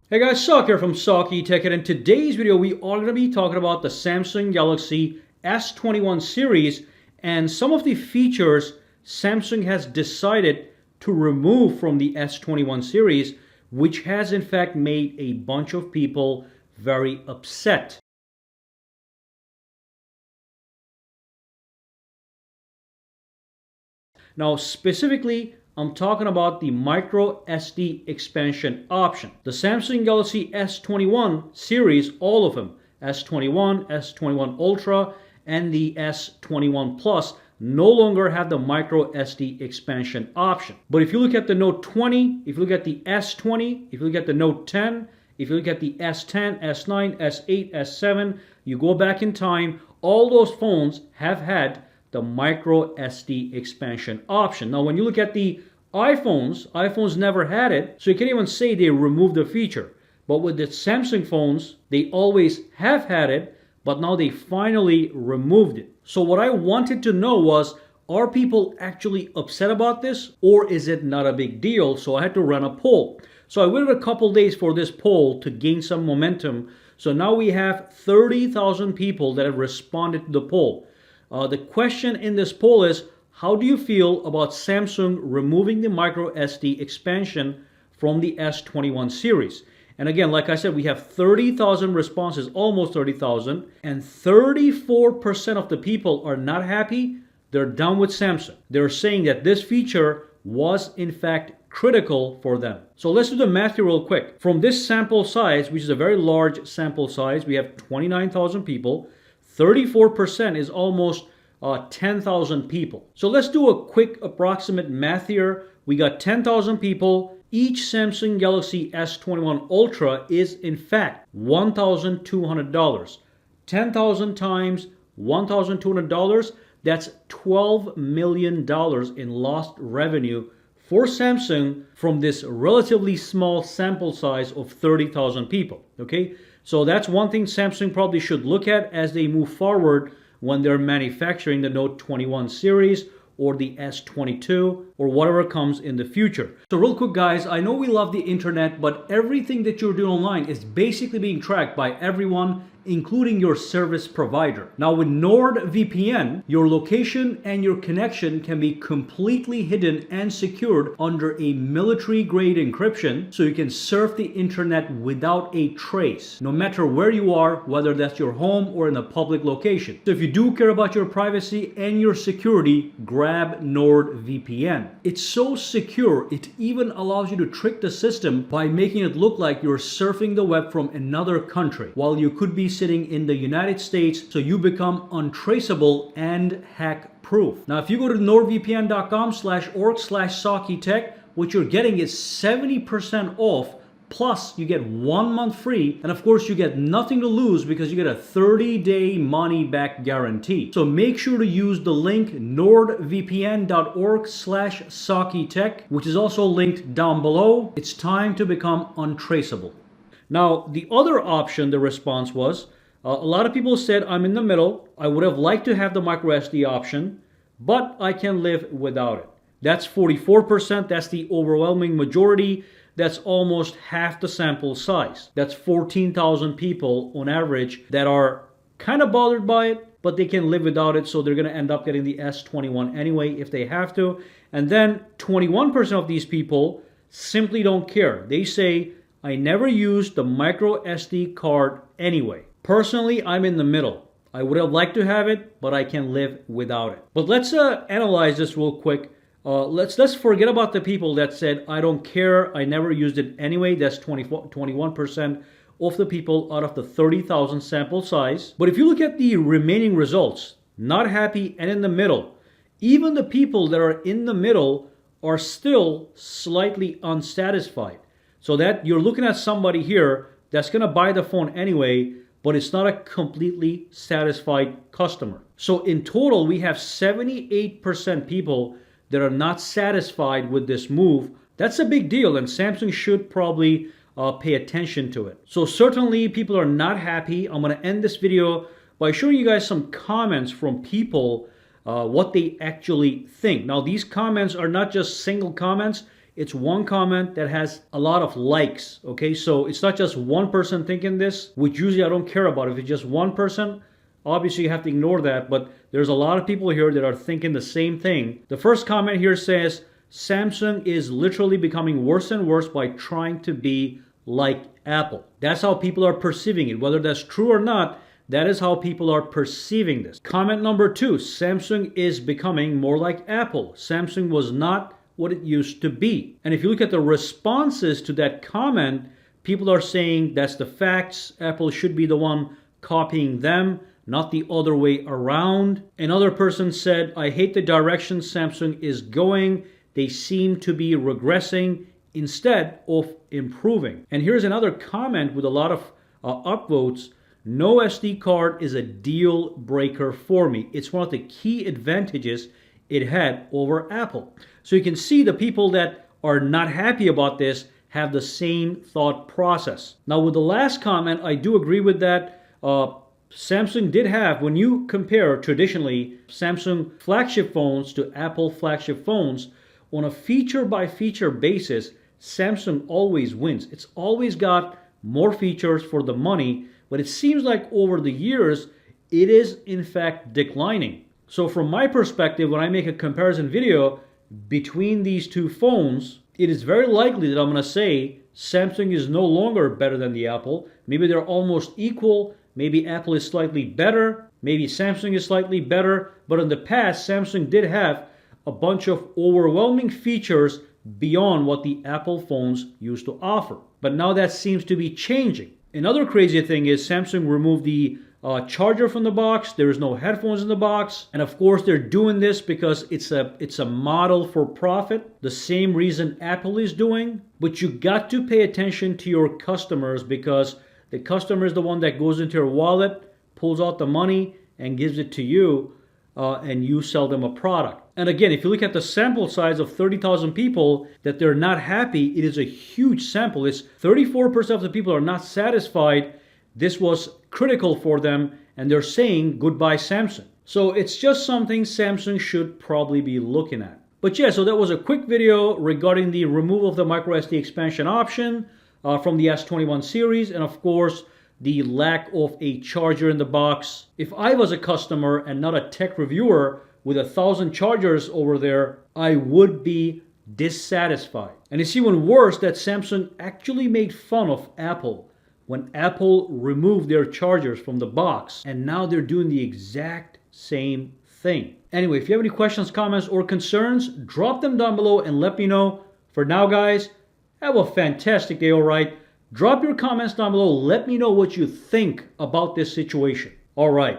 Hey guys, Sak here from SAKITECH, and in today's video we are going to be talking about the Samsung Galaxy S21 series and some of the features Samsung has decided to remove from the S21 series, which has in fact made a bunch of people very upset. Now specifically, I'm talking about the micro SD expansion option. The Samsung Galaxy S21 series, all of them, S21, S21 Ultra, and the S21 Plus, no longer have the micro SD expansion option. But if you look at the Note 20, if you look at the S20, if you look at the Note 10, if you look at the S10, S9, S8, S7, you go back in time, all those phones have had the micro SD expansion option. Now, when you look at the iPhones never had it, so you can't even say they removed the feature. But with the Samsung phones, they always have had it, but now they finally removed it. So what I wanted to know was, are people actually upset about this, or is it not a big deal? So I had to run a poll. So I waited a couple days for this poll to gain some momentum. So now we have 30,000 people that have responded to the poll. The question in this poll is, how do you feel about Samsung removing the micro SD expansion from the S21 series? And again, like I said, we have 30,000 responses, almost 30,000, and 34% of the people are not happy. They're done with Samsung. They're saying that this feature was in fact critical for them. So let's do the math here real quick. From this sample size, which is a very large sample size, we have 29,000 people. 34% is almost 10,000 people. So let's do a quick approximate math here. We got 10,000 people. Each Samsung Galaxy S21 Ultra is in fact $1,200. 10,000 times $1,200, that's $12 million in lost revenue for Samsung from this relatively small sample size of 30,000 people. Okay, so that's one thing Samsung probably should look at as they move forward when they're manufacturing the Note 21 series or the S22 or whatever comes in the future. So real quick guys, I know we love the internet, but everything that you're doing online is basically being tracked by everyone, including your service provider. Now with NordVPN, your location and your connection can be completely hidden and secured under a military-grade encryption, so you can surf the internet without a trace, no matter where you are, whether that's your home or in a public location. So if you do care about your privacy and your security, grab NordVPN. It's so secure, it even allows you to trick the system by making it look like you're surfing the web from another country, while you could be sitting in the United States, so you become untraceable and hack proof. Now if you go to nordvpn.com/org/SAKITECH, what you're getting is 70% off, plus you get 1 month free, and of course you get nothing to lose because you get a 30-day money-back guarantee. So make sure to use the link nordvpn.org/SAKITECH, which is also linked down below. It's time to become untraceable. Now, the other option, the response was, a lot of people said, I'm in the middle. I would have liked to have the micro SD option, but I can live without it. That's 44%. That's the overwhelming majority. That's almost half the sample size. That's 14,000 people on average that are kind of bothered by it, but they can live without it, so they're going to end up getting the S21 anyway if they have to. And then 21% of these people simply don't care. They say, I never used the micro SD card anyway. Personally, I'm in the middle. I would have liked to have it, but I can live without it. But let's analyze this real quick. Let's forget about the people that said, I don't care, I never used it anyway. That's 21% of the people out of the 30,000 sample size. But if you look at the remaining results, not happy and in the middle, even the people that are in the middle are still slightly unsatisfied. So that you're looking at somebody here that's going to buy the phone anyway, but it's not a completely satisfied customer. So in total, we have 78% people that are not satisfied with this move. That's a big deal, and Samsung should probably pay attention to it. So certainly people are not happy. I'm going to end this video by showing you guys some comments from people, what they actually think. Now these comments are not just single comments. it's one comment that has a lot of likes. Okay, so it's not just one person thinking this, which usually I don't care about. If it's just one person, obviously you have to ignore that, but there's a lot of people here that are thinking the same thing. The first comment here says, Samsung is literally becoming worse and worse by trying to be like Apple. That's how people are perceiving it. Whether that's true or not, that is how people are perceiving this. Comment number 2, Samsung is becoming more like Apple. Samsung was not what it used to be. And if you look at the responses to that comment, people are saying that's the facts. Apple should be the one copying them, not the other way around. Another person said, I hate the direction Samsung is going. They seem to be regressing instead of improving. And here's another comment with a lot of upvotes. No SD card is a deal breaker for me. It's one of the key advantages it had over Apple. So you can see the people that are not happy about this have the same thought process. Now with the last comment, I do agree with that. Samsung did have, when you compare traditionally Samsung flagship phones to Apple flagship phones, on a feature by feature basis, Samsung always wins. It's always got more features for the money, but it seems like over the years, it is in fact declining. So from my perspective, when I make a comparison video between these two phones, it is very likely that I'm going to say Samsung is no longer better than the Apple. Maybe they're almost equal. Maybe Apple is slightly better. Maybe Samsung is slightly better. But in the past, Samsung did have a bunch of overwhelming features beyond what the Apple phones used to offer. But now that seems to be changing. Another crazy thing is Samsung removed the charger from the box. There is no headphones in the box. And of course, they're doing this because it's a model for profit. The same reason Apple is doing. But you got to pay attention to your customers, because the customer is the one that goes into your wallet, pulls out the money, and gives it to you, and you sell them a product. And again, if you look at the sample size of 30,000 people that they're not happy, it is a huge sample. It's 34% of the people are not satisfied. This was critical for them, and they're saying goodbye Samsung. So it's just something Samsung should probably be looking at. But yeah, so that was a quick video regarding the removal of the microSD expansion option from the S21 series, and of course, the lack of a charger in the box. If I was a customer and not a tech reviewer with 1,000 chargers over there, I would be dissatisfied. And it's even worse that Samsung actually made fun of Apple when Apple removed their chargers from the box, and now they're doing the exact same thing. Anyway, if you have any questions, comments, or concerns, drop them down below and let me know. For now, guys, have a fantastic day, all right? Drop your comments down below. Let me know what you think about this situation. All right.